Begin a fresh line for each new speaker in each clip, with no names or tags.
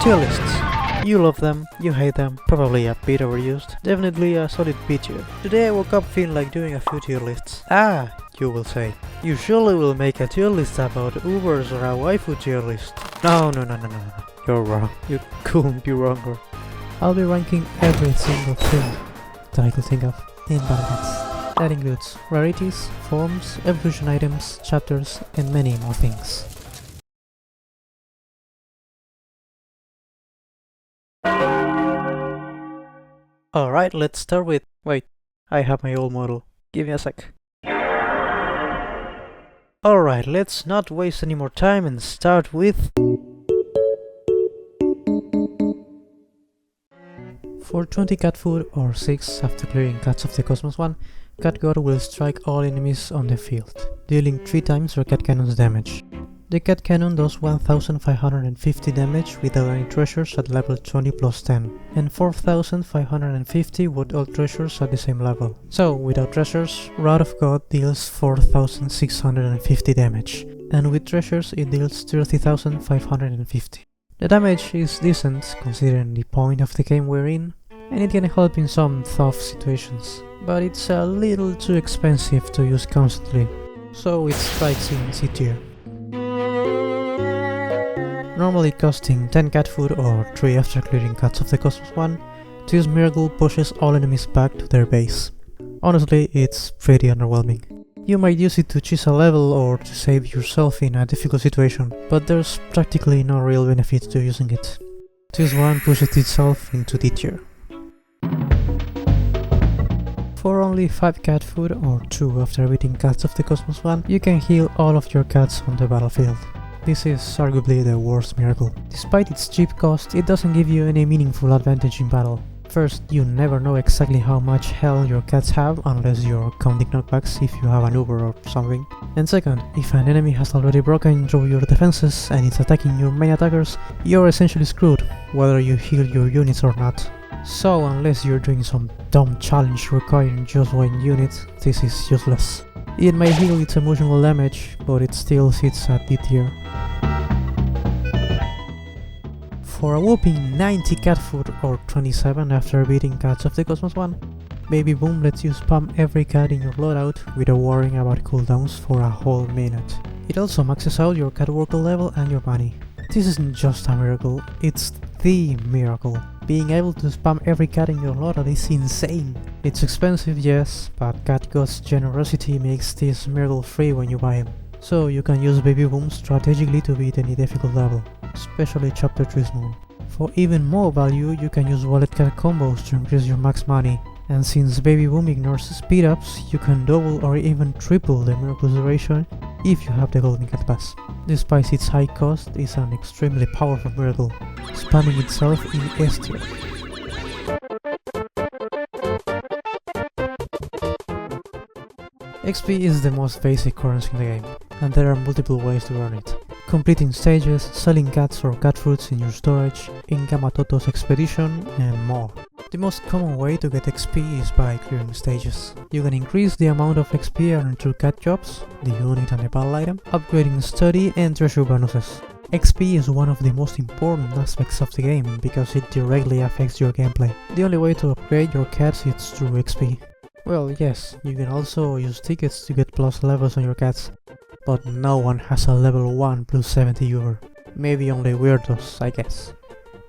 Tier lists. You love them, you hate them, probably a bit overused, definitely a solid B tier. Today I woke up feeling like doing a few tier lists. Ah, you will say. You surely will make a tier list about Ubers or a waifu tier list. No. You're wrong. You couldn't be wronger. I'll be ranking every single thing that I could think of in Battle.net. That includes rarities, forms, evolution items, chapters, and many more things. Alright, let's start with... Wait, I have my old model. Give me a sec. Alright, let's not waste any more time and start with... For 20 cat food or 6 after clearing Cats of the Cosmos 1, Cat God will strike all enemies on the field, dealing 3 times your cat cannon's damage. The cat cannon does 1550 damage without any treasures at level 20 plus 10, and 4550 with all treasures at the same level. So, without treasures, Wrath of God deals 4650 damage, and with treasures it deals 30550. The damage is decent considering the point of the game we're in, and it can help in some tough situations, but it's a little too expensive to use constantly, so it strikes in C tier. Normally costing 10 cat food or 3 after clearing Cats of the Cosmos 1, this miracle pushes all enemies back to their base. Honestly, it's pretty underwhelming. You might use it to cheese a level or to save yourself in a difficult situation, but there's practically no real benefit to using it. This one pushes itself into D tier. For only 5 cat food or 2 after beating Cats of the Cosmos 1, you can heal all of your cats on the battlefield. This is arguably the worst miracle. Despite its cheap cost, it doesn't give you any meaningful advantage in battle. First, you never know exactly how much health your cats have unless you're counting knockbacks if you have an Uber or something. And second, if an enemy has already broken through your defenses and it's attacking your main attackers, you're essentially screwed, whether you heal your units or not. So unless you're doing some dumb challenge requiring just one unit, this is useless. It may heal its emotional damage, but it still sits at D tier. For a whopping 90 cat food or 27 after beating Cats of the Cosmos 1, Baby Boom lets you spam every cat in your loadout without worrying about cooldowns for a whole minute. It also maxes out your cat worker level and your money. This isn't just a miracle, it's the miracle. Being able to spam every cat in your loadout is insane. It's expensive, yes, but Cat God's generosity makes this miracle free when you buy him. So you can use Baby Boom strategically to beat any difficult level, especially Chapter 3's moon. For even more value, you can use Wallet Cat combos to increase your max money, and since Baby Boom ignores speed ups, you can double or even triple the miracle's duration if you have the Golden Cat Pass. Despite its high cost, it's an extremely powerful miracle, spamming itself in S tier. XP is the most basic currency in the game, and there are multiple ways to earn it. Completing stages, selling cats or catfruits in your storage, in Gamatoto's expedition, and more. The most common way to get XP is by clearing stages. You can increase the amount of XP earned through cat jobs, the unit and the battle item, upgrading study and treasure bonuses. XP is one of the most important aspects of the game because it directly affects your gameplay. The only way to upgrade your cats is through XP. Well, yes, you can also use tickets to get plus levels on your cats, but no one has a level 1 plus 70 Uber. Maybe only weirdos, I guess.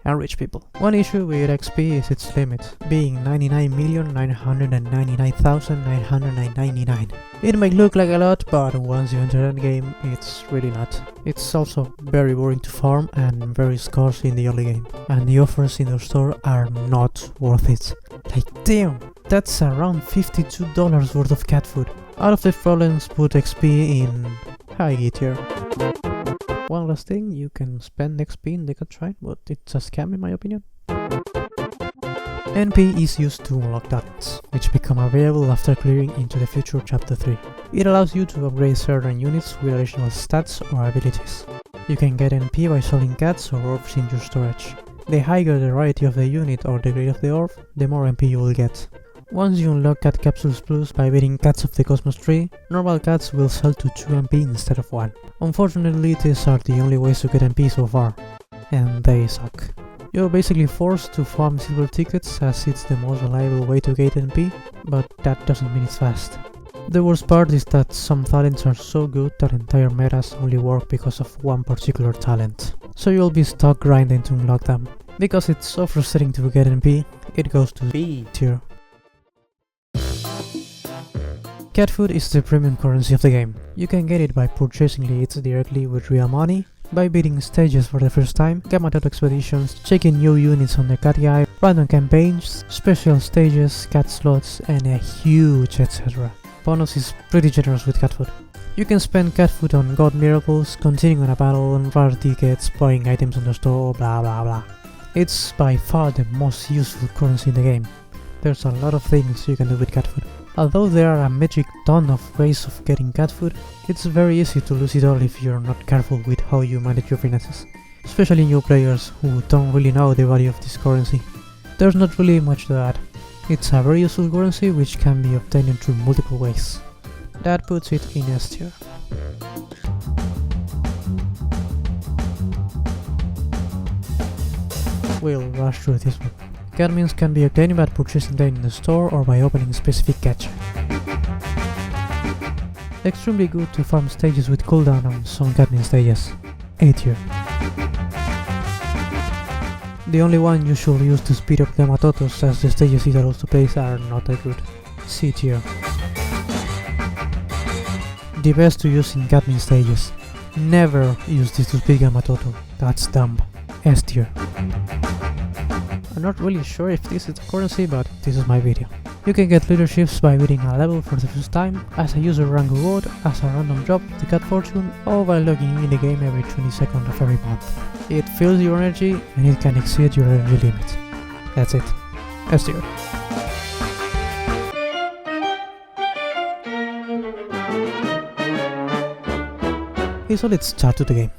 And rich people. One issue with XP is its limit, being 99,999,999. It may look like a lot, but once you enter the game, it's really not. It's also very boring to farm and very scarce in the early game, and the offers in the store are not worth it. Like damn, that's around $52 worth of cat food. Out of the problems, put XP in high tier. One last thing, you can spend XP in the cat shrine, but it's a scam in my opinion. NP is used to unlock talents, which become available after clearing into the future Chapter 3. It allows you to upgrade certain units with additional stats or abilities. You can get NP by selling cats or orbs in your storage. The higher the rarity of the unit or the grade of the orb, the more NP you will get. Once you unlock Cat Capsules Plus by beating Cats of the Cosmos 3, normal cats will sell to 2 MP instead of 1. Unfortunately, these are the only ways to get MP so far. and they suck. You're basically forced to farm silver tickets as it's the most reliable way to get NP, but that doesn't mean it's fast. The worst part is that some talents are so good that entire metas only work because of one particular talent. So you'll be stuck grinding to unlock them. Because it's so frustrating to get NP, it goes to B tier. Catfood is the premium currency of the game. You can get it by purchasing it directly with real money, by beating stages for the first time, Gamma expeditions, checking new units on the cat guide, random campaigns, special stages, cat slots, and a huge etc. Bonus is pretty generous with Catfood. You can spend Catfood on god miracles, continuing on a battle, on rare tickets, buying items on the store, blah blah blah. It's by far the most useful currency in the game. There's a lot of things you can do with Catfood. Although there are a magic ton of ways of getting Catfood, it's very easy to lose it all if you're not careful with how you manage your finances, especially new players who don't really know the value of this currency. There's not really much to add. It's a very useful currency which can be obtained through multiple ways. That puts it in S tier. We'll rush through this one. Catmins can be obtained by purchasing them in the store or by opening specific gacha. Extremely good to farm stages with cooldown on some Catmin stages. A tier. The only one you should use to speed up Behemot as the stages it allows to place are not that good. C tier. The best to use in Catmin stages. Never use this to speed Behemot, that's dumb. S tier. I'm not really sure if this is the currency, but this is my video. You can get leaderships by beating a level for the first time, as a user rank reward, as a random drop of the cat fortune, or by logging in the game every 20 seconds of every month. It fills your energy and it can exceed your energy limit. That's it. S tier. A solid start to the game.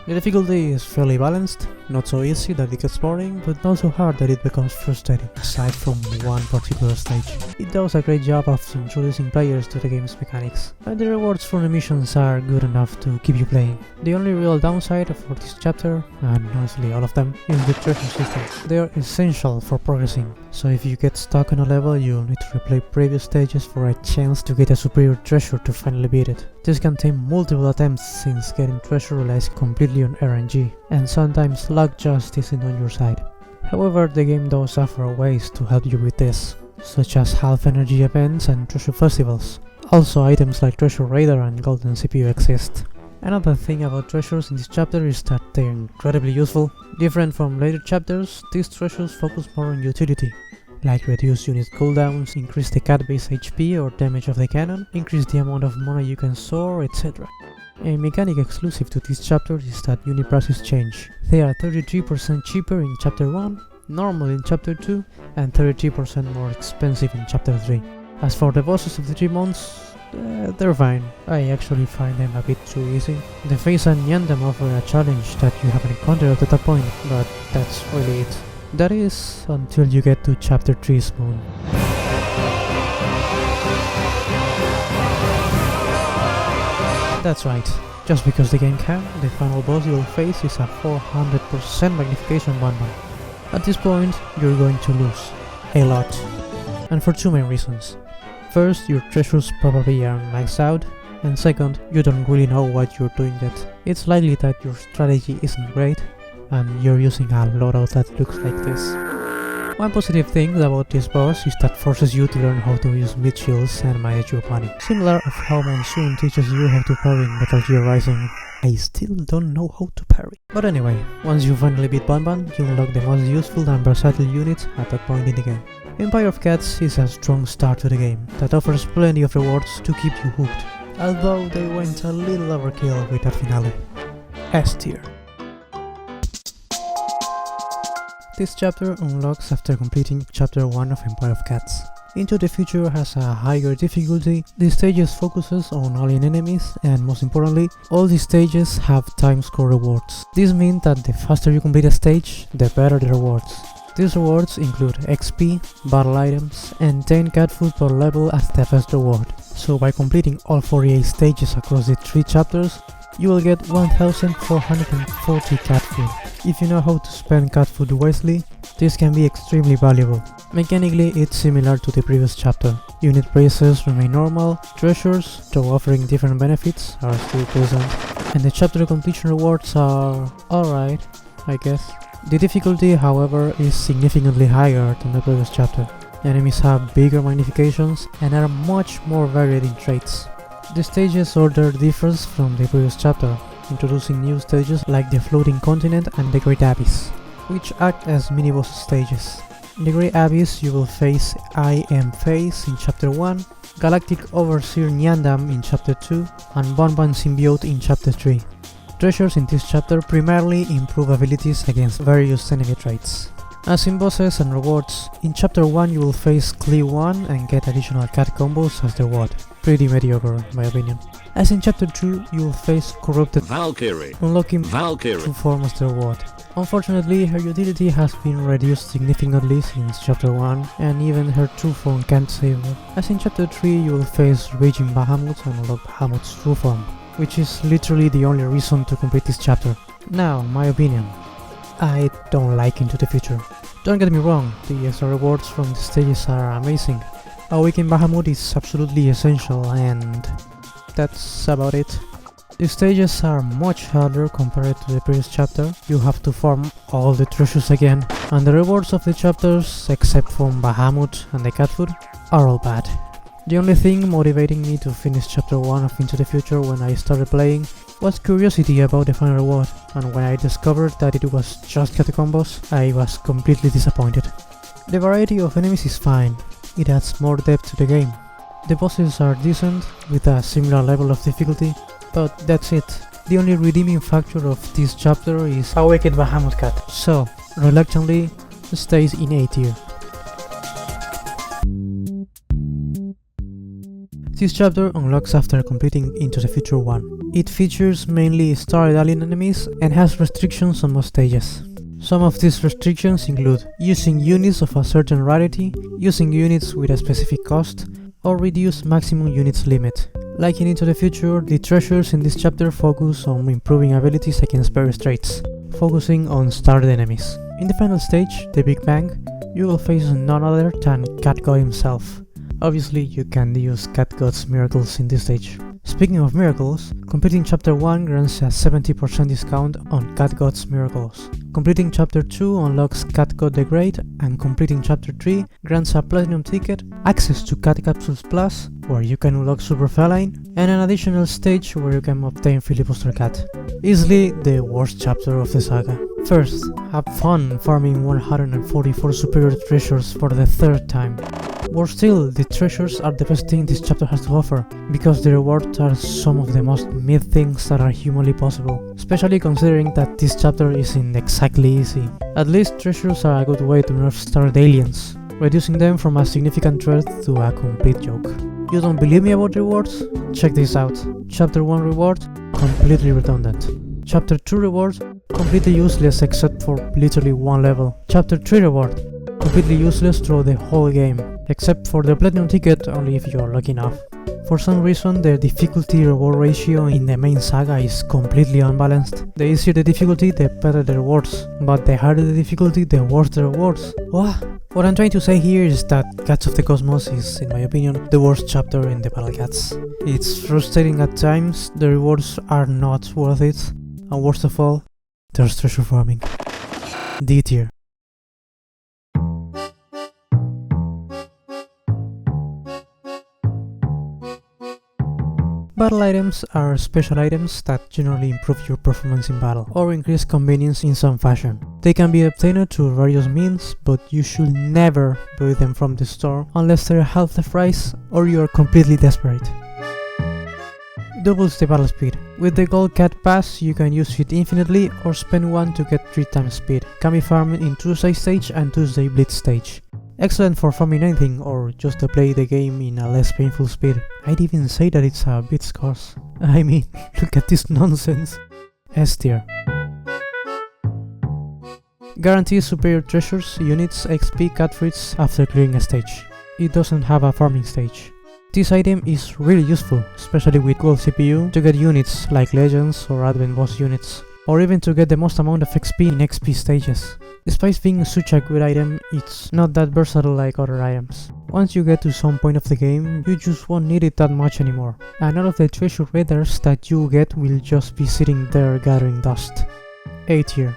The difficulty is fairly balanced, not so easy that it gets boring, but not so hard that it becomes frustrating, aside from one particular stage. It does a great job of introducing players to the game's mechanics, and the rewards for the missions are good enough to keep you playing. The only real downside for this chapter, and honestly all of them, is the treasure system. They are essential for progressing, so if you get stuck on a level, you'll need to replay previous stages for a chance to get a superior treasure to finally beat it. This can take multiple attempts since getting treasure relies completely on RNG, and sometimes luck just isn't on your side. However, the game does offer ways to help you with this, such as half energy events and treasure festivals. Also, items like Treasure Radar and Golden CPU exist. Another thing about treasures in this chapter is that they're incredibly useful. Different from later chapters, these treasures focus more on utility, like reduce unit cooldowns, increase the cat base HP or damage of the cannon, increase the amount of mana you can store, etc. A mechanic exclusive to this chapter is that unit prices change. They are 33% cheaper in chapter 1, normal in chapter 2, and 33% more expensive in chapter 3. As for the bosses of the 3 months, they're fine. I actually find them a bit too easy. The Face and Yandam offer a challenge that you haven't encountered at that point, but that's really it. That is, until you get to chapter 3's moon. That's right, just because the game can, the final boss you will face is a 400% magnification bonbon. At this point, you're going to lose. A lot. And for 2 main reasons. First, your treasures probably are maxed out, and second, you don't really know what you're doing yet. It's likely that your strategy isn't great, and you're using a loadout that looks like this. One positive thing about this boss is that forces you to learn how to use mid shields and manage your money. Similar of how Monsoon teaches you how to parry in Metal Gear Rising. I still don't know how to parry. But anyway, once you finally beat Bonbon, you unlock the most useful and versatile units at that point in the game. Empire of Cats is a strong start to the game that offers plenty of rewards to keep you hooked, although they went a little overkill with that finale. S tier. This chapter unlocks after completing chapter 1 of Empire of Cats. Into the Future has a higher difficulty, the stages focuses on alien enemies, and most importantly, all the stages have time score rewards. This means that the faster you complete a stage, the better the rewards. These rewards include XP, battle items, and 10 cat food per level as the best reward. So by completing all 48 stages across the 3 chapters, you will get 1440 cat food. If you know how to spend cat food wisely, this can be extremely valuable. Mechanically, it's similar to the previous chapter. Unit prices remain normal, treasures, though offering different benefits, are still present, and the chapter completion rewards are alright, I guess. The difficulty, however, is significantly higher than the previous chapter. Enemies have bigger magnifications and are much more varied in traits. The stages order differs from the previous chapter, introducing new stages like the Floating Continent and the Great Abyss, which act as mini-boss stages. In the Great Abyss you will face I Am Face in Chapter 1, Galactic Overseer Nyandam in Chapter 2, and Bonbon Symbiote in Chapter 3. Treasures in this chapter primarily improve abilities against various enemy traits. As in bosses and rewards, in Chapter 1 you will face Clee 1 and get additional cat combos as the reward. Pretty mediocre in my opinion. As in Chapter 2 you will face Corrupted
Valkyrie,
unlocking
Valkyrie.
true form as the reward. Unfortunately, her utility has been reduced significantly since Chapter 1, and even her true form can't save her. As in Chapter 3 you will face Raging Behemot and unlock Behemoth's true form, which is literally the only reason to complete this chapter. Now, my opinion. I don't like Into the Future. Don't get me wrong, the extra rewards from the stages are amazing. Awakening Behemot is absolutely essential, and that's about it. The stages are much harder compared to the previous chapter. You have to farm all the treasures again, and the rewards of the chapters, except from Behemot and the Catfood, are all bad. The only thing motivating me to finish Chapter 1 of Into the Future when I started playing was curiosity about the final reward, and when I discovered that it was just cat combos, I was completely disappointed. The variety of enemies is fine, it adds more depth to the game. The bosses are decent, with a similar level of difficulty, but that's it. The only redeeming factor of this chapter is Awakened Behemot Cat, so, reluctantly, stays in A tier. This chapter unlocks after completing Into the Future 1. It features mainly Star Alien enemies and has restrictions on most stages. Some of these restrictions include using units of a certain rarity, using units with a specific cost, or reduce maximum units limit. Like in Into the Future, the treasures in this chapter focus on improving abilities against various traits, focusing on starred enemies. In the final stage, the Big Bang, you will face none other than Cat God himself. Obviously, you can use Cat God's miracles in this stage. Speaking of miracles, completing Chapter 1 grants a 70% discount on Cat God's miracles. Completing Chapter 2 unlocks Cat God the Great, and completing Chapter 3 grants a platinum ticket, access to Cat Capsules Plus, where you can unlock Super Feline, and an additional stage where you can obtain Filibuster Cat. Easily the worst chapter of the saga. First, have fun farming 144 superior treasures for the third time. Worse still, the treasures are the best thing this chapter has to offer, because the rewards are some of the most mid things that are humanly possible, especially considering that this chapter isn't exactly easy. At least treasures are a good way to nerf starred aliens, reducing them from a significant threat to a complete joke. You don't believe me about rewards? Check this out. Chapter 1 reward, completely redundant. Chapter 2 reward, completely useless except for literally one level. Chapter 3 reward, completely useless throughout the whole game, except for the platinum ticket only if you are lucky enough. For some reason, the difficulty reward ratio in the main saga is completely unbalanced. The easier the difficulty, the better the rewards, but the harder the difficulty, the worse the rewards. What I'm trying to say here is that Cats of the Cosmos is, in my opinion, the worst chapter in the Battle Cats. It's frustrating at times, the rewards are not worth it, and worst of all, there's treasure farming. D tier. Battle items are special items that generally improve your performance in battle, or increase convenience in some fashion. They can be obtained through various means, but you should never buy them from the store unless they're half the price or you are completely desperate. Doubles the battle speed. With the Gold Cat Pass you can use it infinitely or spend one to get 3 times speed. Can be farmed in Tuesday stage and Tuesday Blitz stage. Excellent for farming anything or just to play the game in a less painful speed. I'd even say that it's a bit scarce. I mean, look at this nonsense. S tier. Guarantees superior treasures, units, XP, Catfruits after clearing a stage. It doesn't have a farming stage. This item is really useful, especially with gold CPU, to get units like legends or advent boss units, or even to get the most amount of XP in XP stages. Despite being such a good item, it's not that versatile like other items. Once you get to some point of the game, you just won't need it that much anymore, and all of the treasure raiders that you get will just be sitting there gathering dust. A tier.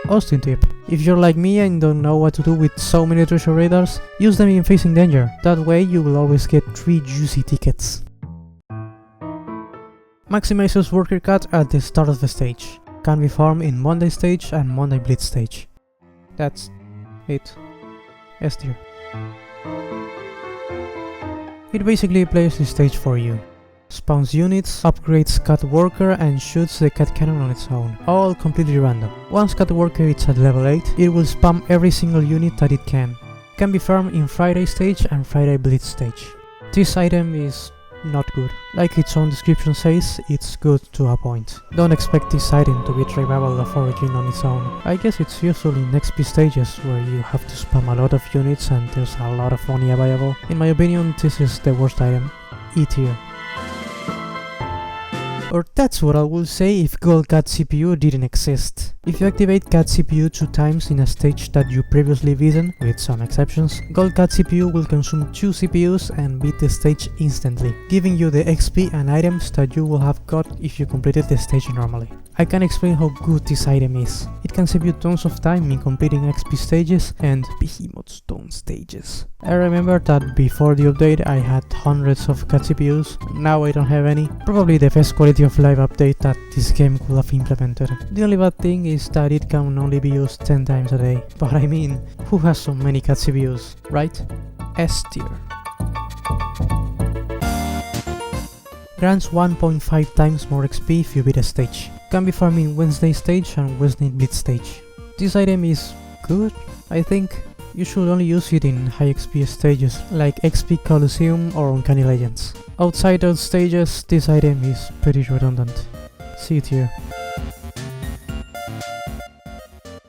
Austin tip. If you're like me and don't know what to do with so many treasure raiders, use them in facing danger. That way you will always get 3 juicy tickets. Maximizes worker cut at the start of the stage. Can be farmed in Monday stage and Monday Blitz stage. That's it. S tier. It basically plays the stage for you. Spawns units, upgrades Cat Worker and shoots the Cat Cannon on its own, all completely random. Once Cat Worker is at level 8, it will spam every single unit that it can. Can be farmed in Friday stage and Friday Blitz stage. This item is not good. Like its own description says, it's good to a point. Don't expect this item to be Revival of Origin on its own. I guess it's useful in XP stages where you have to spam a lot of units and there's a lot of money available. In my opinion, this is the worst item. E tier. Or that's what I would say if Gold Cat CPU didn't exist. If you activate Cat CPU 2 times in a stage that you previously beaten, with some exceptions, Gold Cat CPU will consume 2 CPUs and beat the stage instantly, giving you the XP and items that you will have got if you completed the stage normally. I can explain how good this item is. It can save you tons of time in completing XP stages and Behemot Stone stages. I remember that before the update I had hundreds of Cat CPUs, now I don't have any. Probably the best quality of life update that this game could have implemented. The only bad thing is that it can only be used 10 times a day. But I mean, who has so many Cat CPUs, right? S tier. Grants 1.5 times more XP if you beat a stage. Can be farmed in Wednesday stage and Wednesday Blitz stage. This item is good, I think. You should only use it in high XP stages like XP Coliseum or Uncanny Legends. Outside those stages, this item is pretty redundant. C tier.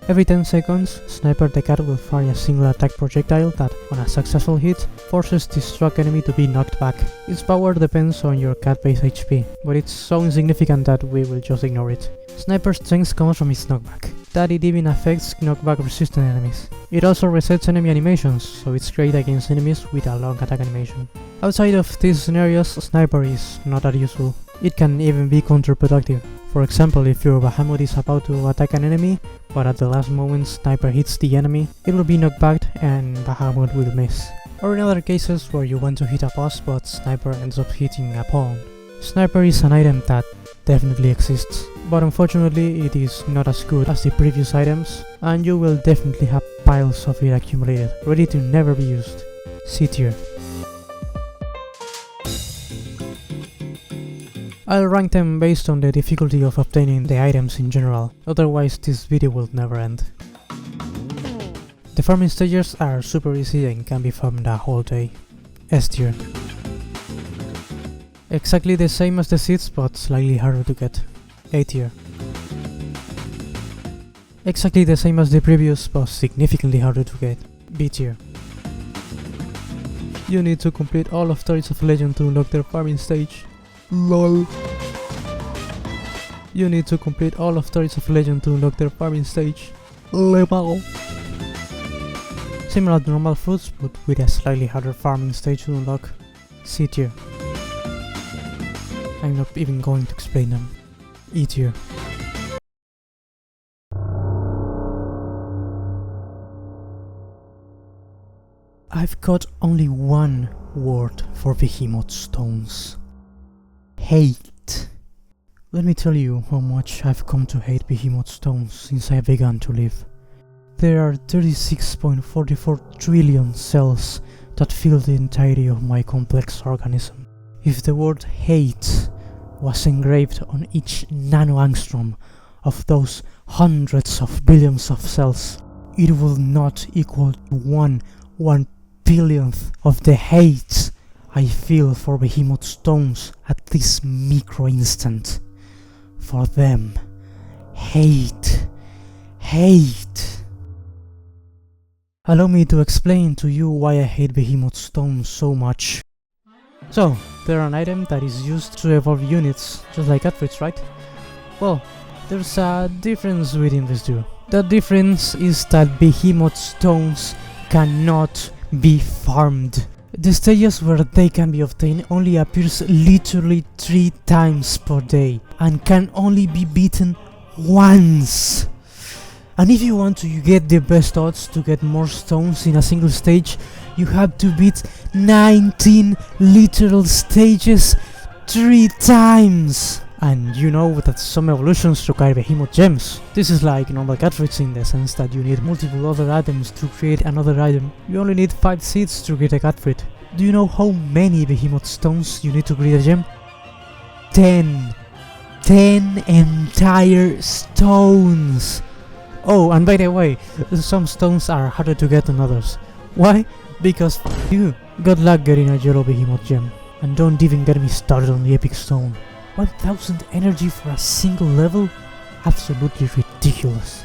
Every 10 seconds, Sniper the Cat will fire a single attack projectile that, on a successful hit, forces the struck enemy to be knocked back. Its power depends on your cat base HP, but it's so insignificant that we will just ignore it. Sniper's strength comes from its knockback, that it even affects knockback resistant enemies. It also resets enemy animations, so it's great against enemies with a long attack animation. Outside of these scenarios, Sniper is not that useful. It can even be counterproductive. For example, if your Behemot is about to attack an enemy, but at the last moment Sniper hits the enemy, it will be knocked back and Behemot will miss. Or in other cases where you want to hit a boss but Sniper ends up hitting a pawn. Sniper is an item that definitely exists, but unfortunately it is not as good as the previous items, and you will definitely have piles of it accumulated, ready to never be used. C tier. I'll rank them based on the difficulty of obtaining the items in general, otherwise this video will never end. The farming stages are super easy and can be farmed the whole day. S tier. Exactly the same as the seeds, but slightly harder to get. A tier. Exactly the same as the previous, but significantly harder to get. B tier. You need to complete all of Stories of Legend to unlock their farming stage. LOL. You need to complete all of Stories of Legend to unlock their farming stage. LOL. Similar to normal fruits, but with a slightly harder farming stage to unlock. C tier. I'm not even going to explain them. E tier. I've got only one word for Behemot stones. Hate. Let me tell you how much I've come to hate Behemot stones since I began to live. There are 36.44 trillion cells that fill the entirety of my complex organism. If the word hate was engraved on each nanoangstrom of those hundreds of billions of cells, it will not equal to 1/1,000,000th of the hate I feel for Behemot stones at this micro instant. For them, hate. Allow me to explain to you why I hate Behemot stones so much. So, they're an item that is used to evolve units, just like Catfruits, right? Well, there's a difference between these two. The difference is that Behemot stones cannot be farmed. The stages where they can be obtained only appears literally 3 times per day and can only be beaten once. And if you want to get the best odds to get more stones in a single stage, you have to beat 19 literal stages 3 times. And you know that some evolutions require Behemot gems. This is like normal Catfruits in the sense that you need multiple other items to create another item. You only need 5 seeds to create a Catfruit. Do you know how many Behemot stones you need to create a gem? 10. 10 entire stones! Oh, and by the way, some stones are harder to get than others. Why? Because f*** you. Good luck getting a yellow Behemot gem. And don't even get me started on the epic stone. 1000 energy for a single level? Absolutely ridiculous.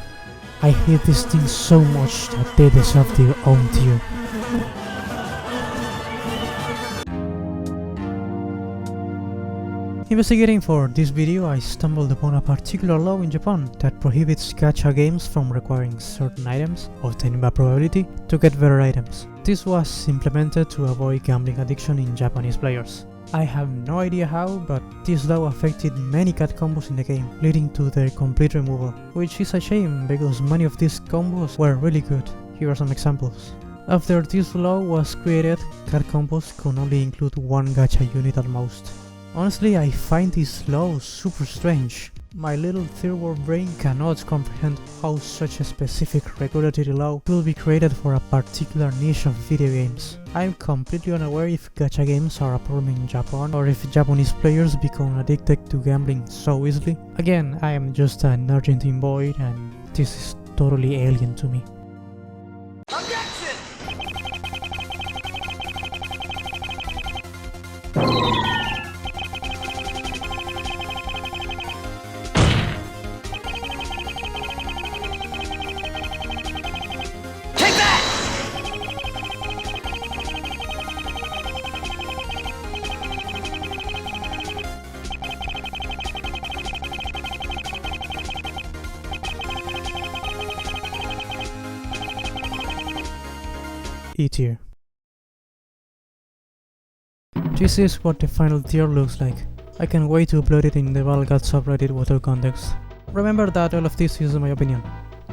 I hate these things so much that they deserve their own tier. Investigating for this video, I stumbled upon a particular law in Japan that prohibits gacha games from requiring certain items, obtained by probability, to get better items. This was implemented to avoid gambling addiction in Japanese players. I have no idea how, but this law affected many cat combos in the game, leading to their complete removal, which is a shame because many of these combos were really good. Here are some examples. After this law was created, cat combos could only include one gacha unit at most. Honestly, I find this law super strange. My little third world brain cannot comprehend how such a specific regulatory law will be created for a particular niche of video games. I am completely unaware if gacha games are a problem in Japan or if Japanese players become addicted to gambling so easily. Again, I am just an Argentine boy and this is totally alien to me. E tier. This is what the final tier looks like. I can't wait to upload it in the Gacha subreddit without context. Remember that all of this is my opinion.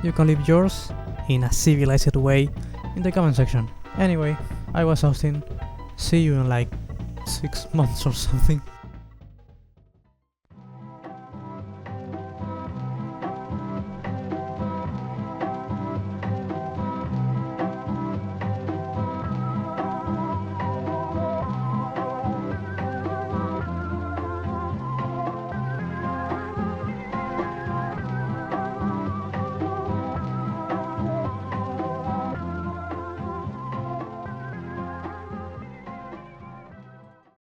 You can leave yours, in a civilized way, in the comment section. Anyway, I was Austin. See you in like 6 months or something.